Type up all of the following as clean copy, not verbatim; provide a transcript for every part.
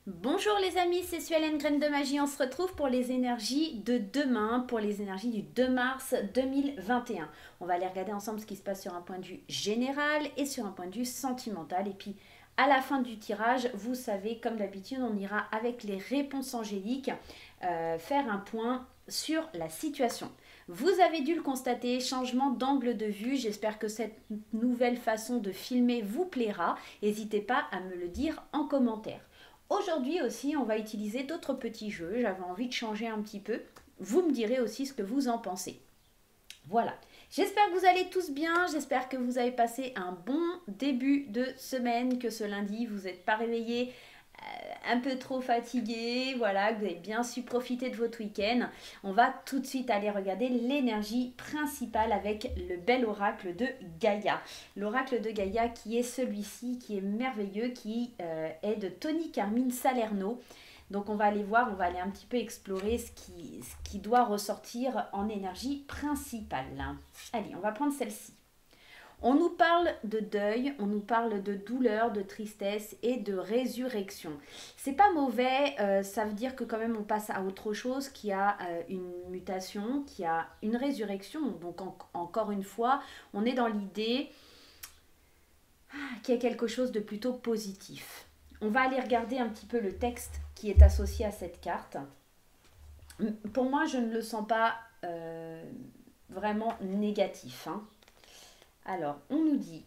Bonjour les amis, c'est Suelen Graine de Magie. On se retrouve pour les énergies de demain, pour les énergies du 2 mars 2021. On va aller regarder ensemble ce qui se passe sur un point de vue général et sur un point de vue sentimental. Et puis à la fin du tirage, vous savez, comme d'habitude, on ira avec les réponses angéliques faire un point sur la situation. Vous avez dû le constater, changement d'angle de vue. J'espère que cette nouvelle façon de filmer vous plaira. N'hésitez pas à me le dire en commentaire. Aujourd'hui aussi, on va utiliser d'autres petits jeux. J'avais envie de changer un petit peu. Vous me direz aussi ce que vous en pensez. Voilà. J'espère que vous allez tous bien. J'espère que vous avez passé un bon début de semaine, que ce lundi, vous n'êtes pas réveillés un peu trop fatigué, voilà, que vous avez bien su profiter de votre week-end. On va tout de suite aller regarder l'énergie principale avec le bel oracle de Gaïa. L'oracle de Gaïa qui est celui-ci, qui est merveilleux, qui est de Tony Carmine Salerno. Donc on va aller voir, on va aller un petit peu explorer ce qui doit ressortir en énergie principale. Allez, on va prendre celle-ci. On nous parle de deuil, on nous parle de douleur, de tristesse et de résurrection. C'est pas mauvais, ça veut dire que quand même on passe à autre chose, qui a une mutation, qui a une résurrection. Donc encore une fois, on est dans l'idée qu'il y a quelque chose de plutôt positif. On va aller regarder un petit peu le texte qui est associé à cette carte. Pour moi, je ne le sens pas vraiment négatif, hein. Alors, on nous dit,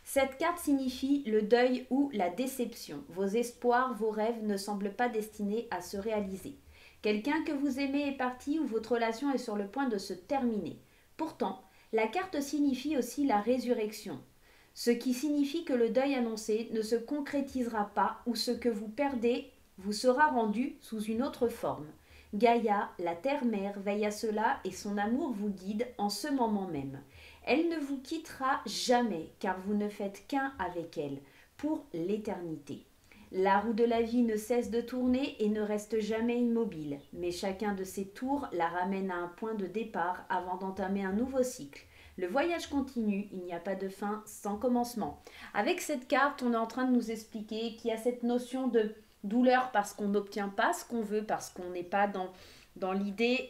cette carte signifie le deuil ou la déception. Vos espoirs, vos rêves ne semblent pas destinés à se réaliser. Quelqu'un que vous aimez est parti ou votre relation est sur le point de se terminer. Pourtant, la carte signifie aussi la résurrection, ce qui signifie que le deuil annoncé ne se concrétisera pas ou ce que vous perdez vous sera rendu sous une autre forme. Gaïa, la terre-mère, veille à cela et son amour vous guide en ce moment même. Elle ne vous quittera jamais, car vous ne faites qu'un avec elle, pour l'éternité. La roue de la vie ne cesse de tourner et ne reste jamais immobile, mais chacun de ses tours la ramène à un point de départ avant d'entamer un nouveau cycle. Le voyage continue, il n'y a pas de fin sans commencement. Avec cette carte, on est en train de nous expliquer qu'il y a cette notion de douleur parce qu'on n'obtient pas ce qu'on veut, parce qu'on n'est pas dans l'idée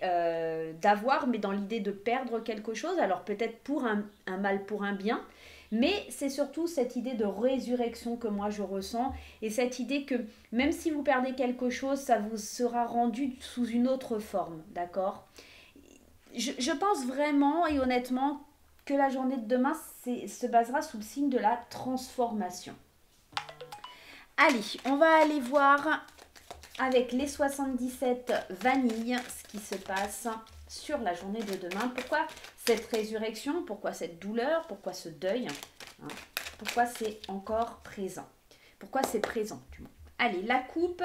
d'avoir, mais dans l'idée de perdre quelque chose. Alors peut-être pour un mal, pour un bien. Mais c'est surtout cette idée de résurrection que moi je ressens. Et cette idée que même si vous perdez quelque chose, ça vous sera rendu sous une autre forme. D'accord ? Je pense vraiment et honnêtement que la journée de demain se basera sous le signe de la transformation. Allez, on va aller voir avec les 77 vanilles ce qui se passe sur la journée de demain. Pourquoi cette résurrection? Pourquoi cette douleur? Pourquoi ce deuil, hein? Pourquoi c'est encore présent? Pourquoi c'est présent du moins? Allez, la coupe,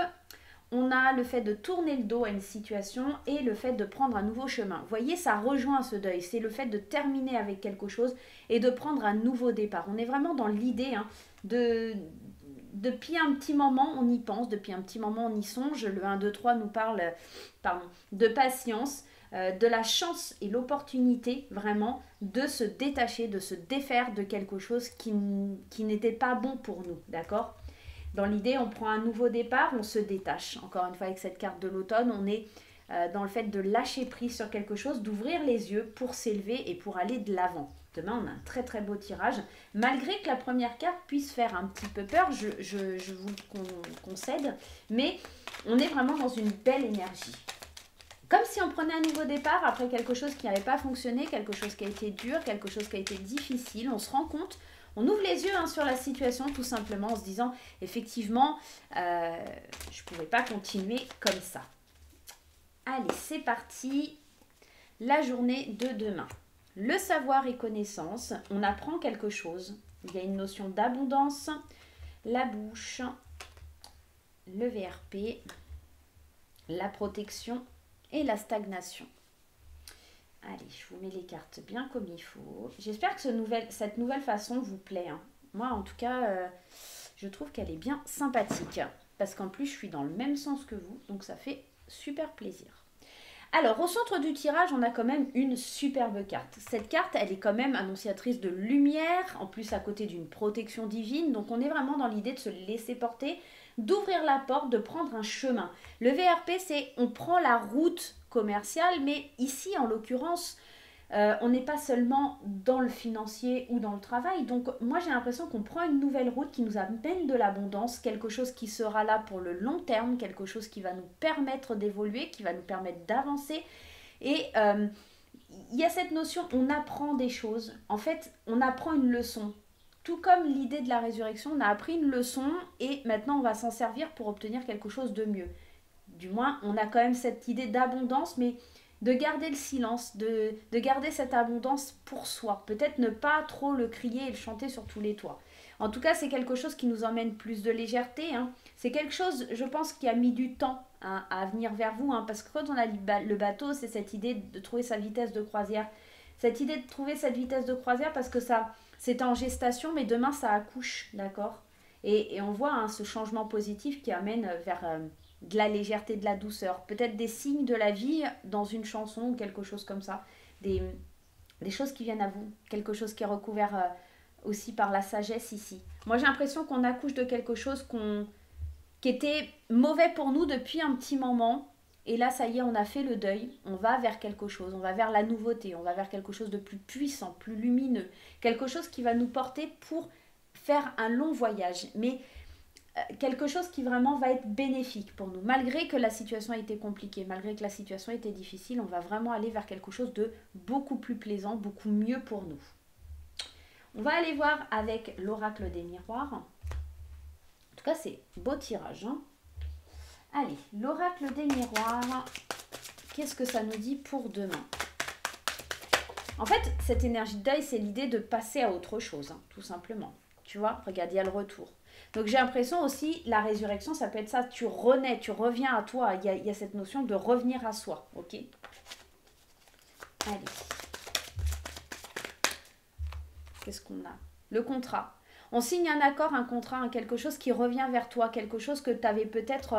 on a le fait de tourner le dos à une situation et le fait de prendre un nouveau chemin. Vous voyez, ça rejoint ce deuil. C'est le fait de terminer avec quelque chose et de prendre un nouveau départ. On est vraiment dans l'idée depuis un petit moment, on y pense, depuis un petit moment, on y songe. Le 1, 2, 3 nous parle de patience, de la chance et l'opportunité vraiment de se détacher, de se défaire de quelque chose qui n'était pas bon pour nous, d'accord ? Dans l'idée, on prend un nouveau départ, on se détache. Encore une fois, avec cette carte de l'automne, on est dans le fait de lâcher prise sur quelque chose, d'ouvrir les yeux pour s'élever et pour aller de l'avant. Demain, on a un très très beau tirage. Malgré que la première carte puisse faire un petit peu peur, je vous concède, mais on est vraiment dans une belle énergie. Comme si on prenait un nouveau départ après quelque chose qui n'avait pas fonctionné, quelque chose qui a été dur, quelque chose qui a été difficile. On se rend compte, on ouvre les yeux sur la situation tout simplement en se disant effectivement, je ne pouvais pas continuer comme ça. Allez, c'est parti. La journée de demain. Le savoir et connaissance, on apprend quelque chose. Il y a une notion d'abondance, la bouche, le VRP, la protection et la stagnation. Allez, je vous mets les cartes bien comme il faut. J'espère que cette nouvelle façon vous plaît, hein. Moi, en tout cas, je trouve qu'elle est bien sympathique. Parce qu'en plus, je suis dans le même sens que vous, donc ça fait super plaisir. Alors, au centre du tirage, on a quand même une superbe carte. Cette carte, elle est quand même annonciatrice de lumière, en plus à côté d'une protection divine. Donc, on est vraiment dans l'idée de se laisser porter, d'ouvrir la porte, de prendre un chemin. Le VRP, c'est on prend la route commerciale, mais ici, en l'occurrence, on n'est pas seulement dans le financier ou dans le travail. Donc moi j'ai l'impression qu'on prend une nouvelle route qui nous amène de l'abondance, quelque chose qui sera là pour le long terme, quelque chose qui va nous permettre d'évoluer, qui va nous permettre d'avancer. Et il y a cette notion, on apprend des choses. En fait, on apprend une leçon. Tout comme l'idée de la résurrection, on a appris une leçon et maintenant on va s'en servir pour obtenir quelque chose de mieux. Du moins, on a quand même cette idée d'abondance, mais de garder le silence, de garder cette abondance pour soi. Peut-être ne pas trop le crier et le chanter sur tous les toits. En tout cas, c'est quelque chose qui nous emmène plus de légèreté. Hein. C'est quelque chose, je pense, qui a mis du temps à venir vers vous. Hein, parce que quand on a le bateau, c'est cette idée de trouver sa vitesse de croisière. Cette idée de trouver cette vitesse de croisière parce que ça, c'est en gestation, mais demain, ça accouche, d'accord et on voit ce changement positif qui amène vers de la légèreté, de la douceur. Peut-être des signes de la vie dans une chanson ou quelque chose comme ça. Des, des choses qui viennent à vous. Quelque chose qui est recouvert aussi par la sagesse ici. Moi, j'ai l'impression qu'on accouche de quelque chose qui était mauvais pour nous depuis un petit moment. Et là, ça y est, on a fait le deuil. On va vers quelque chose. On va vers la nouveauté. On va vers quelque chose de plus puissant, plus lumineux. Quelque chose qui va nous porter pour faire un long voyage. Mais quelque chose qui vraiment va être bénéfique pour nous. Malgré que la situation a été compliquée, malgré que la situation a été difficile, on va vraiment aller vers quelque chose de beaucoup plus plaisant, beaucoup mieux pour nous. On va aller voir avec l'oracle des miroirs. En tout cas, c'est beau tirage. Hein. Allez, l'oracle des miroirs, qu'est-ce que ça nous dit pour demain? En fait, cette énergie de deuil, c'est l'idée de passer à autre chose, hein, tout simplement. Tu vois, regarde, il y a le retour. Donc j'ai l'impression aussi, la résurrection, ça peut être ça. Tu renais, tu reviens à toi. Il y a cette notion de revenir à soi. Ok. Allez. Qu'est-ce qu'on a? Le contrat. On signe un accord, un contrat, quelque chose qui revient vers toi, quelque chose que tu avais peut-être,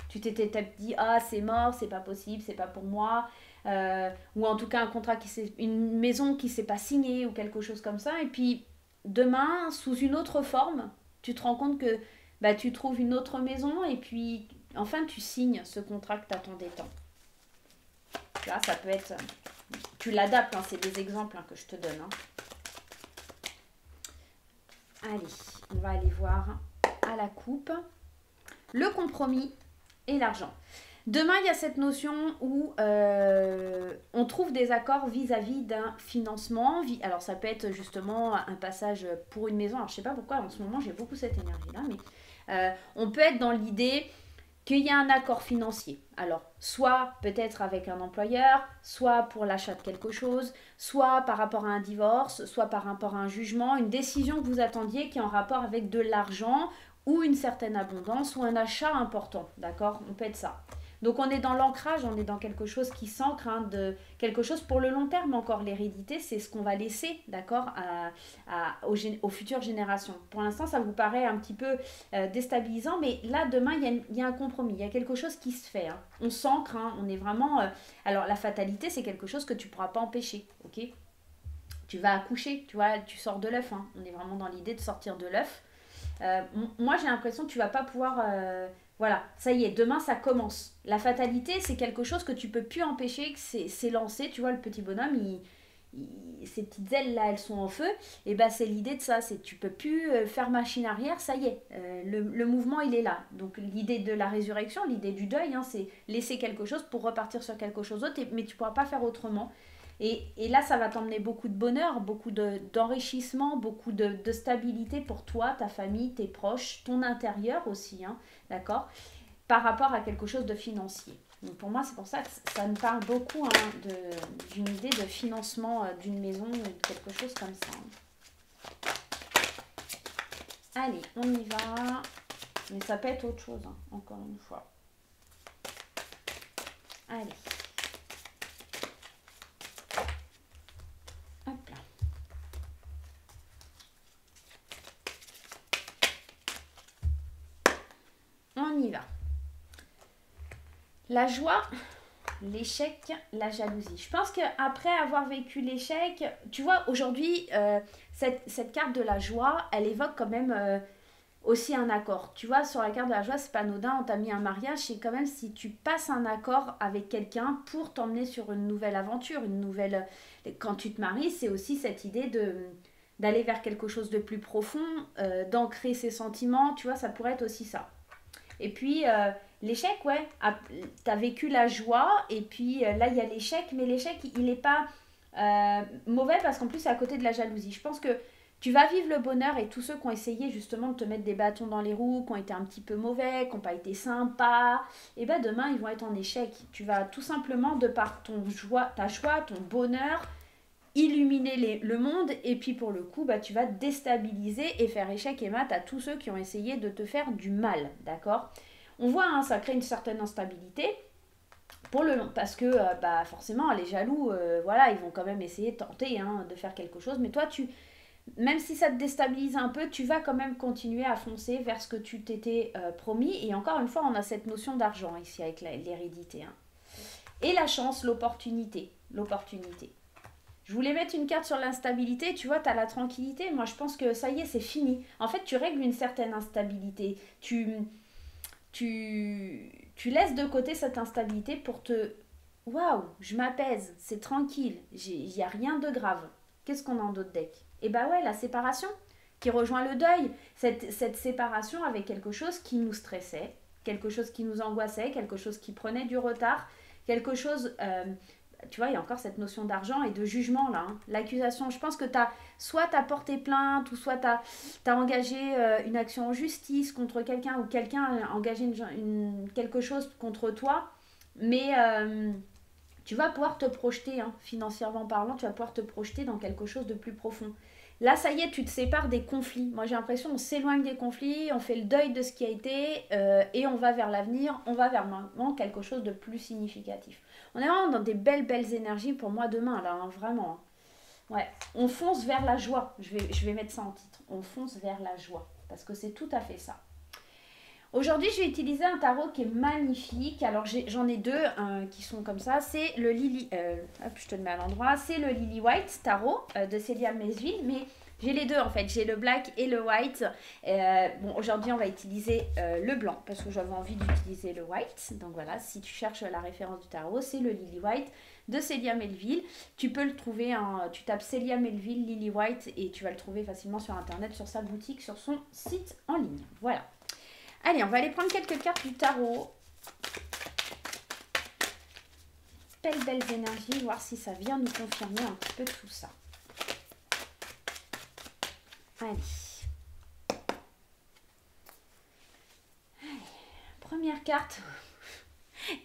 tu t'étais dit, ah c'est mort, c'est pas possible, c'est pas pour moi, ou en tout cas un contrat une maison qui s'est pas signée ou quelque chose comme ça. Et puis demain, sous une autre forme, tu te rends compte que bah, tu trouves une autre maison et puis enfin tu signes ce contrat que tu attendais tant. Tu vois, ça peut être, tu l'adaptes, hein, c'est des exemples hein, que je te donne. Hein. Allez, on va aller voir à la coupe le compromis et l'argent. Demain, il y a cette notion où on trouve des accords vis-à-vis d'un financement. Alors, ça peut être justement un passage pour une maison. Alors, je ne sais pas pourquoi, en ce moment, j'ai beaucoup cette énergie-là. Mais on peut être dans l'idée qu'il y a un accord financier. Alors, soit peut-être avec un employeur, soit pour l'achat de quelque chose, soit par rapport à un divorce, soit par rapport à un jugement, une décision que vous attendiez qui est en rapport avec de l'argent ou une certaine abondance ou un achat important. D'accord? On peut être ça. Donc on est dans l'ancrage, on est dans quelque chose qui s'ancre, hein, de quelque chose pour le long terme encore. L'hérédité, c'est ce qu'on va laisser, d'accord, aux futures générations. Pour l'instant, ça vous paraît un petit peu déstabilisant, mais là, demain, il y a un compromis, il y a quelque chose qui se fait. Hein. On s'ancre, hein, on est vraiment... alors la fatalité, c'est quelque chose que tu ne pourras pas empêcher, ok? Tu vas accoucher, tu vois, tu sors de l'œuf. Hein. On est vraiment dans l'idée de sortir de l'œuf. Moi, j'ai l'impression que tu vas pas pouvoir... voilà, ça y est, demain ça commence. La fatalité, c'est quelque chose que tu peux plus empêcher, que c'est lancé. Tu vois, le petit bonhomme, ses petites ailes là, elles sont en feu. Et ben c'est l'idée de ça, c'est tu peux plus faire machine arrière, ça y est, le mouvement il est là. Donc l'idée de la résurrection, l'idée du deuil, hein, c'est laisser quelque chose pour repartir sur quelque chose d'autre, mais tu pourras pas faire autrement. Et là, ça va t'emmener beaucoup de bonheur, beaucoup d'enrichissement, beaucoup de stabilité pour toi, ta famille, tes proches, ton intérieur aussi, hein, d'accord, par rapport à quelque chose de financier. Donc pour moi, c'est pour ça que ça me parle beaucoup hein, d'une idée de financement d'une maison ou de quelque chose comme ça. Hein. Allez, on y va. Mais ça peut être autre chose, hein, encore une fois. Allez. Hop là. On y va. La joie l'échec, la jalousie. Je pense qu'après avoir vécu l'échec, tu vois, aujourd'hui, cette carte de la joie, elle évoque quand même aussi un accord. Tu vois, sur la carte de la joie, c'est pas anodin, on t'a mis un mariage, c'est quand même si tu passes un accord avec quelqu'un pour t'emmener sur une nouvelle aventure, une nouvelle... Quand tu te maries, c'est aussi cette idée d'aller vers quelque chose de plus profond, d'ancrer ses sentiments, tu vois, ça pourrait être aussi ça. Et puis, l'échec, ouais, t'as vécu la joie, et puis là, il y a l'échec, mais l'échec, il n'est pas mauvais parce qu'en plus, c'est à côté de la jalousie. Je pense que tu vas vivre le bonheur et tous ceux qui ont essayé justement de te mettre des bâtons dans les roues, qui ont été un petit peu mauvais, qui n'ont pas été sympas, et ben demain, ils vont être en échec. Tu vas tout simplement, de par ta joie, ton bonheur, illuminer le monde, et puis pour le coup, bah, tu vas déstabiliser et faire échec et mat à tous ceux qui ont essayé de te faire du mal, d'accord? On voit, hein, ça crée une certaine instabilité pour le long, parce que bah, forcément, les jaloux, voilà, ils vont quand même essayer de tenter, hein, de faire quelque chose, mais toi, même si ça te déstabilise un peu, tu vas quand même continuer à foncer vers ce que tu t'étais promis, et encore une fois, on a cette notion d'argent ici avec l'hérédité, hein. Et la chance, l'opportunité. Je voulais mettre une carte sur l'instabilité, tu vois, tu as la tranquillité. Moi, je pense que ça y est, c'est fini. En fait, tu règles une certaine instabilité. Tu laisses de côté cette instabilité pour te... Waouh, je m'apaise, c'est tranquille, il n'y a rien de grave. Qu'est-ce qu'on a en d'autres decks? Et bah ouais, la séparation qui rejoint le deuil. Cette séparation avec quelque chose qui nous stressait, quelque chose qui nous angoissait, quelque chose qui prenait du retard, quelque chose... tu vois, il y a encore cette notion d'argent et de jugement là, hein. L'accusation, je pense que soit tu as porté plainte, ou soit tu as engagé une action en justice contre quelqu'un, ou quelqu'un a engagé quelque chose contre toi, mais tu vas pouvoir te projeter, hein, financièrement parlant, tu vas pouvoir te projeter dans quelque chose de plus profond. Là, ça y est, tu te sépares des conflits. Moi, j'ai l'impression qu'on s'éloigne des conflits, on fait le deuil de ce qui a été, et on va vers l'avenir, on va vers maintenant quelque chose de plus significatif. On est vraiment dans des belles énergies pour moi demain, là, hein, vraiment. Ouais, on fonce vers la joie. Je vais mettre ça en titre. On fonce vers la joie, parce que c'est tout à fait ça. Aujourd'hui, je vais utiliser un tarot qui est magnifique. Alors, j'en ai deux qui sont comme ça. C'est le Lily... hop, je te le mets à l'endroit. C'est le Lily White tarot de Célia Melville. Mais j'ai les deux, en fait. J'ai le black et le white. Bon, aujourd'hui, on va utiliser le blanc parce que j'avais envie d'utiliser le white. Donc, voilà, si tu cherches la référence du tarot, c'est le Lily White de Célia Melville. Tu peux le trouver, tu tapes Célia Melville Lily White et tu vas le trouver facilement sur Internet, sur sa boutique, sur son site en ligne. Voilà. Allez, on va aller prendre quelques cartes du tarot. Belles énergies, voir si ça vient nous confirmer un petit peu tout ça. Allez. Première carte.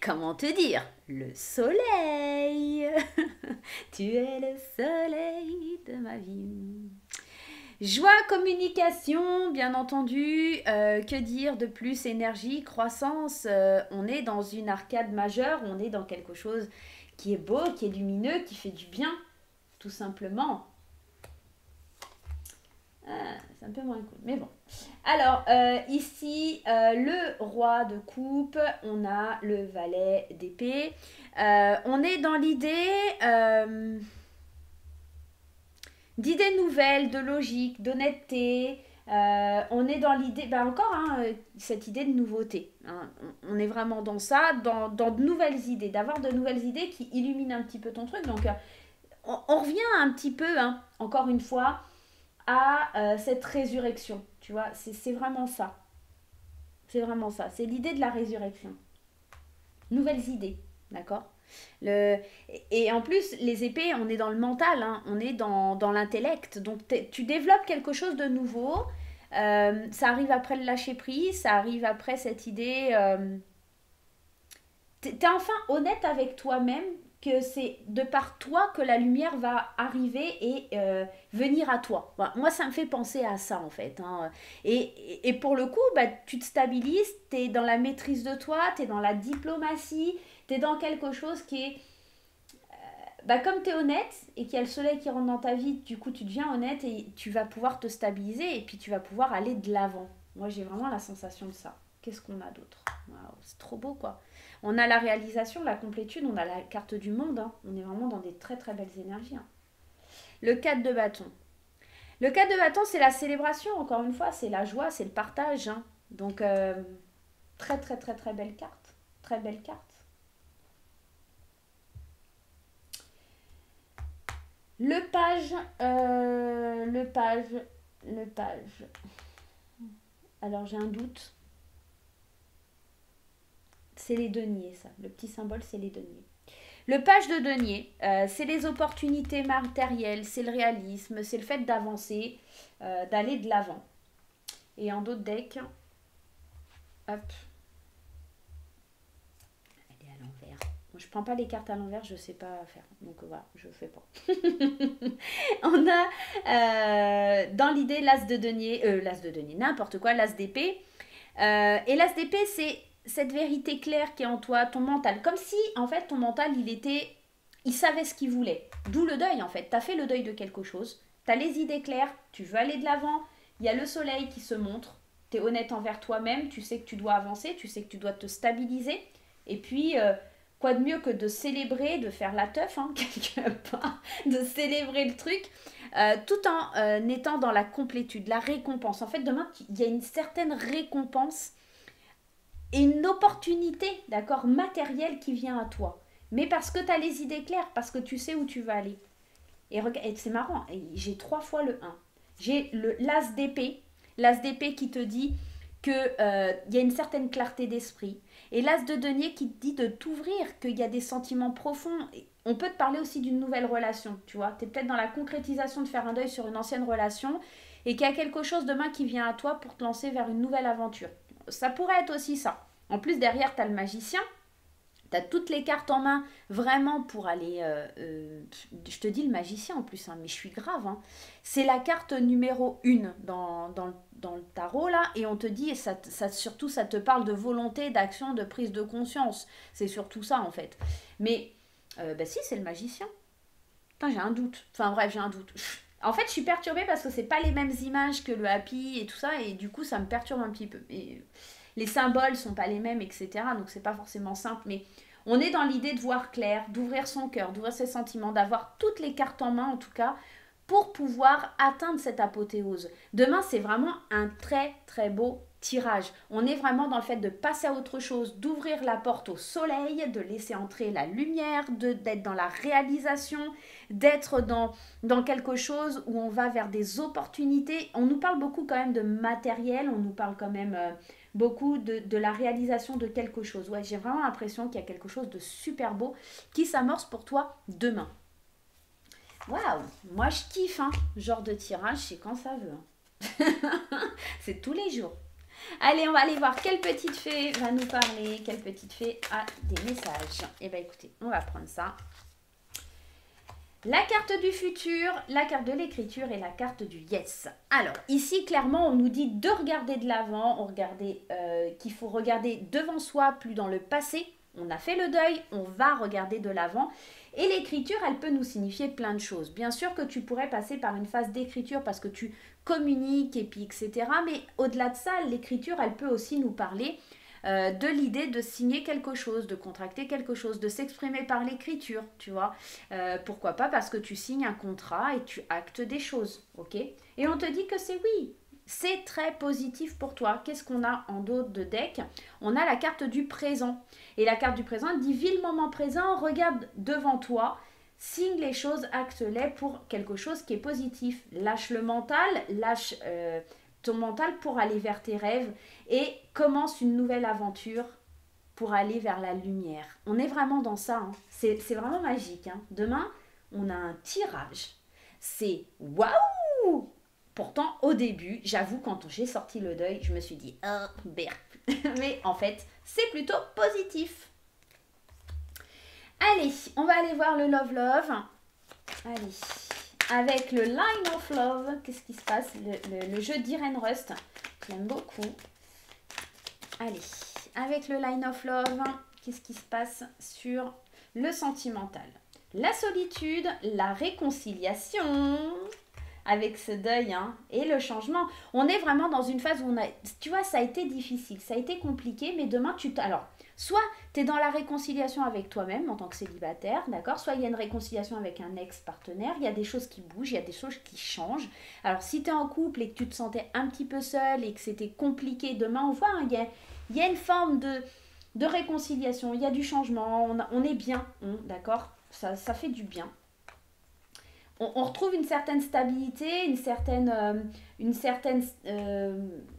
Comment te dire? Le soleil. Tu es le soleil de ma vie. Joie, communication, bien entendu, que dire de plus? Énergie, croissance, on est dans une arcade majeure, on est dans quelque chose qui est beau, qui est lumineux, qui fait du bien, tout simplement. C'est un peu moins cool, mais bon. Alors, ici, le roi de coupe, on a le valet d'épée. On est dans l'idée... d'idées nouvelles, de logique, d'honnêteté. On est dans l'idée, encore cette idée de nouveauté, hein. On est vraiment dans ça, dans de nouvelles idées, d'avoir de nouvelles idées qui illuminent un petit peu ton truc. Donc, on revient un petit peu, hein, encore une fois, à cette résurrection. Tu vois, c'est vraiment ça. C'est vraiment ça. C'est l'idée de la résurrection. Nouvelles idées, d'accord ? Et en plus, les épées, on est dans le mental, hein, on est dans l'intellect. Donc, tu développes quelque chose de nouveau. Ça arrive après le lâcher-prise, ça arrive après cette idée... t'es enfin honnête avec toi-même que c'est de par toi que la lumière va arriver et venir à toi. Voilà. Moi, ça me fait penser à ça, en fait, hein. Et pour le coup, tu te stabilises, tu es dans la maîtrise de toi, tu es dans la diplomatie, tu es dans quelque chose qui est... comme tu es honnête et qu'il y a le soleil qui rentre dans ta vie, du coup, tu deviens honnête et tu vas pouvoir te stabiliser et puis tu vas pouvoir aller de l'avant. Moi, j'ai vraiment la sensation de ça. Qu'est-ce qu'on a d'autre? Waouh, c'est trop beau, quoi. On a la réalisation, la complétude, on a la carte du monde. Hein. On est vraiment dans des très très belles énergies. Hein. Le 4 de bâton. Le 4 de bâton, c'est la célébration, encore une fois. C'est la joie, c'est le partage. Hein. Donc, très très très très belle carte. Très belle carte. Le page. Le page. Alors, j'ai un doute. C'est les deniers, ça. Le petit symbole, c'est les deniers. Le page de denier, c'est les opportunités matérielles, c'est le réalisme, c'est le fait d'avancer, d'aller de l'avant. Et en d'autres decks, hop, elle est à l'envers. Je prends pas les cartes à l'envers, je sais pas faire. Donc voilà, je fais pas. On a dans l'idée l'as de denier, n'importe quoi, l'as d'épée. Et l'as d'épée, c'est cette vérité claire qui est en toi, ton mental. Comme si, en fait, ton mental, il savait ce qu'il voulait. D'où le deuil, en fait. Tu as fait le deuil de quelque chose. Tu as les idées claires. Tu veux aller de l'avant. Il y a le soleil qui se montre. Tu es honnête envers toi-même. Tu sais que tu dois avancer. Tu sais que tu dois te stabiliser. Et puis, quoi de mieux que de célébrer, de faire la teuf, hein, quelque part, de célébrer le truc, tout en étant dans la complétude, la récompense. En fait, demain, il y a une certaine récompense et une opportunité, d'accord, matérielle qui vient à toi. Mais parce que tu as les idées claires, parce que tu sais où tu vas aller. Et c'est marrant, j'ai 3 fois le 1. J'ai l'as d'épée qui te dit qu'il y a une certaine clarté d'esprit. Et l'as de denier qui te dit de t'ouvrir, qu'il y a des sentiments profonds. On peut te parler aussi d'une nouvelle relation, tu vois. Tu es peut-être dans la concrétisation de faire un deuil sur une ancienne relation et qu'il y a quelque chose demain qui vient à toi pour te lancer vers une nouvelle aventure. Ça pourrait être aussi ça. En plus, derrière, tu as le magicien. Tu as toutes les cartes en main, vraiment pour aller... je te dis le magicien en plus, hein, mais je suis grave. Hein. C'est la carte numéro 1 dans le tarot, là. Et on te dit, et surtout, ça te parle de volonté, d'action, de prise de conscience. C'est surtout ça, en fait. Mais, si, c'est le magicien. Putain, j'ai un doute. Enfin, bref, j'ai un doute. En fait, je suis perturbée parce que c'est pas les mêmes images que le happy et tout ça, et du coup, ça me perturbe un petit peu. Et les symboles sont pas les mêmes, etc. Donc, c'est pas forcément simple, mais on est dans l'idée de voir clair, d'ouvrir son cœur, d'ouvrir ses sentiments, d'avoir toutes les cartes en main, en tout cas, pour pouvoir atteindre cette apothéose. Demain, c'est vraiment un très, très beau tirage. On est vraiment dans le fait de passer à autre chose, d'ouvrir la porte au soleil, de laisser entrer la lumière, d'être dans la réalisation, d'être dans quelque chose où on va vers des opportunités. On nous parle beaucoup quand même de matériel, on nous parle quand même beaucoup de la réalisation de quelque chose. Ouais, j'ai vraiment l'impression qu'il y a quelque chose de super beau qui s'amorce pour toi demain. Waouh, moi je kiffe, hein, genre de tirage, c'est quand ça veut. Hein. C'est tous les jours. Allez, on va aller voir quelle petite fée va nous parler, quelle petite fée a des messages. Eh bien, écoutez, on va prendre ça. La carte du futur, la carte de l'écriture et la carte du yes. Alors, ici, clairement, on nous dit de regarder de l'avant, qu'il faut regarder devant soi, plus dans le passé. On a fait le deuil, on va regarder de l'avant. Et l'écriture, elle peut nous signifier plein de choses. Bien sûr que tu pourrais passer par une phase d'écriture parce que tu communiques et puis etc. Mais au-delà de ça, l'écriture, elle peut aussi nous parler de l'idée de signer quelque chose, de contracter quelque chose, de s'exprimer par l'écriture, tu vois. Pourquoi pas? Parce que tu signes un contrat et tu actes des choses, ok? Et on te dit que c'est oui, c'est très positif pour toi. Qu'est-ce qu'on a en dos de deck? On a la carte du présent. Et la carte du présent elle dit, vis le moment présent, regarde devant toi, signe les choses, acte-les pour quelque chose qui est positif. Lâche le mental, lâche ton mental pour aller vers tes rêves et commence une nouvelle aventure pour aller vers la lumière. On est vraiment dans ça. Hein. C'est vraiment magique. Hein. Demain, on a un tirage. C'est waouh! Pourtant, au début, j'avoue, quand j'ai sorti le deuil, je me suis dit, oh, berk. Mais en fait, c'est plutôt positif. Allez, on va aller voir le Love Love. Allez, avec le Line of Love, qu'est-ce qui se passe? Le jeu d'Irene Rust, j'aime beaucoup. Allez, avec le Line of Love, qu'est-ce qui se passe sur le sentimental? La solitude, la réconciliation. avec ce deuil hein, et le changement. On est vraiment dans une phase où on a, tu vois, ça a été difficile, ça a été compliqué, mais demain, alors, soit tu es dans la réconciliation avec toi-même en tant que célibataire, d'accord? Soit il y a une réconciliation avec un ex-partenaire, il y a des choses qui bougent, il y a des choses qui changent. Alors, si tu es en couple et que tu te sentais un petit peu seul et que c'était compliqué, demain, on voit, hein, il y a une forme de réconciliation, il y a du changement, on est bien, d'accord? Ça fait du bien. On retrouve une certaine stabilité, une certaine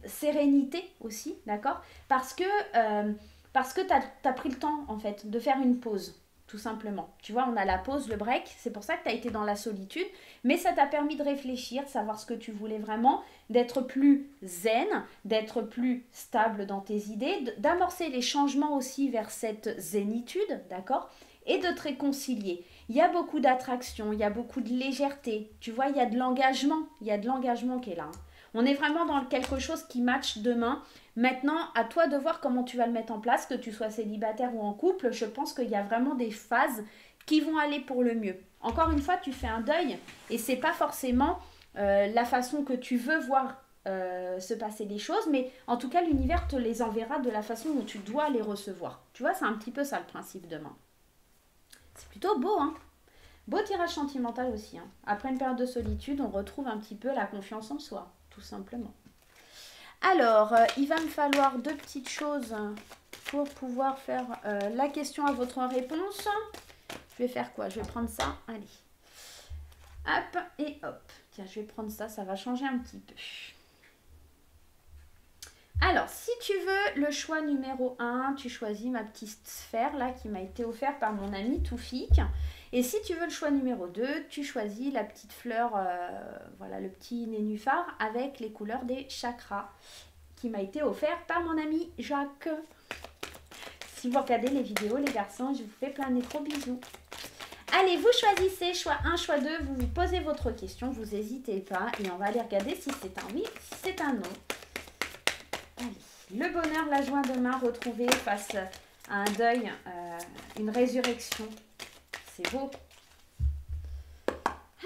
sérénité aussi, d'accord? Parce que tu as pris le temps, en fait, de faire une pause, tout simplement. Tu vois, on a la pause, le break, c'est pour ça que tu as été dans la solitude, mais ça t'a permis de réfléchir, de savoir ce que tu voulais vraiment, d'être plus zen, d'être plus stable dans tes idées, d'amorcer les changements aussi vers cette zénitude, d'accord? Et de te réconcilier. Il y a beaucoup d'attraction, il y a beaucoup de légèreté. Tu vois, il y a de l'engagement. Il y a de l'engagement qui est là. Hein. On est vraiment dans quelque chose qui match demain. Maintenant, à toi de voir comment tu vas le mettre en place, que tu sois célibataire ou en couple. Je pense qu'il y a vraiment des phases qui vont aller pour le mieux. Encore une fois, tu fais un deuil et c'est pas forcément la façon que tu veux voir se passer les choses, mais en tout cas, l'univers te les enverra de la façon dont tu dois les recevoir. Tu vois, c'est un petit peu ça le principe demain. C'est plutôt beau, hein. Beau tirage sentimental aussi. Hein. Après une période de solitude, on retrouve un petit peu la confiance en soi, tout simplement. Alors, il va me falloir 2 petites choses pour pouvoir faire la question à votre réponse. Je vais faire quoi? Je vais prendre ça. Allez. Hop et hop. Tiens, je vais prendre ça, ça va changer un petit peu. Alors, si tu veux le choix numéro 1, tu choisis ma petite sphère là qui m'a été offerte par mon ami Toufik. Et si tu veux le choix numéro 2, tu choisis la petite fleur, voilà le petit nénuphar avec les couleurs des chakras qui m'a été offert par mon ami Jacques. Si vous regardez les vidéos, les garçons, je vous fais plein de gros bisous. Allez, vous choisissez choix 1, choix 2, vous vous posez votre question, vous n'hésitez pas et on va aller regarder si c'est un oui, si c'est un non. Allez, le bonheur, la joie demain retrouvée face à un deuil, une résurrection. C'est beau.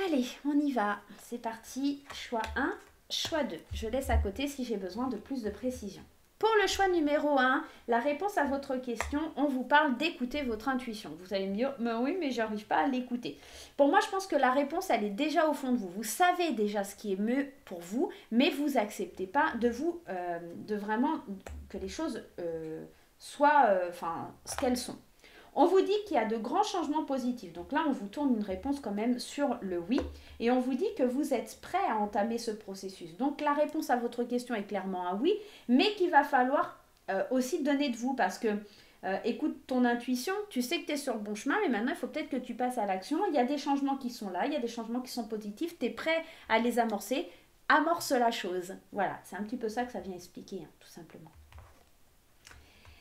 Allez, on y va. C'est parti. Choix 1, choix 2. Je laisse à côté si j'ai besoin de plus de précision. Pour le choix numéro 1, la réponse à votre question, on vous parle d'écouter votre intuition. Vous allez me dire, mais oui, mais j'arrive pas à l'écouter. Pour moi, je pense que la réponse, elle est déjà au fond de vous. Vous savez déjà ce qui est mieux pour vous, mais vous acceptez pas de vraiment que les choses soient ce qu'elles sont. On vous dit qu'il y a de grands changements positifs. Donc là, on vous tourne une réponse quand même sur le oui. Et on vous dit que vous êtes prêt à entamer ce processus. Donc la réponse à votre question est clairement un oui, mais qu'il va falloir aussi donner de vous. Parce que, écoute ton intuition, tu sais que tu es sur le bon chemin, mais maintenant, il faut peut-être que tu passes à l'action. Il y a des changements qui sont là, il y a des changements qui sont positifs. Tu es prêt à les amorcer. Amorce la chose. Voilà, c'est un petit peu ça que ça vient expliquer, hein, tout simplement.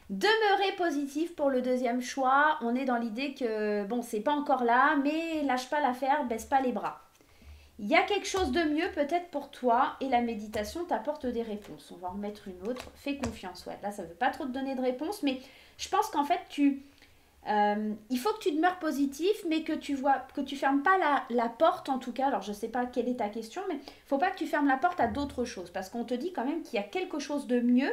Demeurer positif pour le deuxième choix. On est dans l'idée que, bon, c'est pas encore là, mais lâche pas l'affaire, baisse pas les bras. Il y a quelque chose de mieux peut-être pour toi et la méditation t'apporte des réponses. On va en remettre une autre. Fais confiance. Ouais, là, ça ne veut pas trop te donner de réponse, mais je pense qu'en fait, il faut que tu demeures positif, mais que tu fermes pas la porte en tout cas. Alors, je sais pas quelle est ta question, mais il ne faut pas que tu fermes la porte à d'autres choses parce qu'on te dit quand même qu'il y a quelque chose de mieux.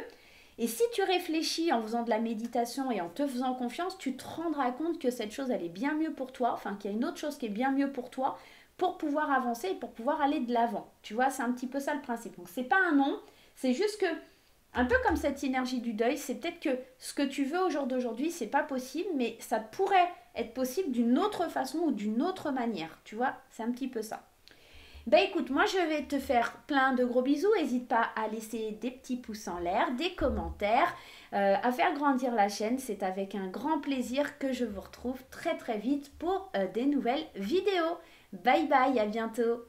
Et si tu réfléchis en faisant de la méditation et en te faisant confiance, tu te rendras compte que cette chose, elle est bien mieux pour toi, enfin qu'il y a une autre chose qui est bien mieux pour toi pour pouvoir avancer et pour pouvoir aller de l'avant. Tu vois, c'est un petit peu ça le principe. Donc, c'est pas un non, c'est juste que, un peu comme cette énergie du deuil, c'est peut-être que ce que tu veux au jour d'aujourd'hui, c'est pas possible, mais ça pourrait être possible d'une autre façon ou d'une autre manière. Tu vois, c'est un petit peu ça. Ben écoute, moi je vais te faire plein de gros bisous. N'hésite pas à laisser des petits pouces en l'air, des commentaires, à faire grandir la chaîne. C'est avec un grand plaisir que je vous retrouve très très vite pour des nouvelles vidéos. Bye bye, à bientôt.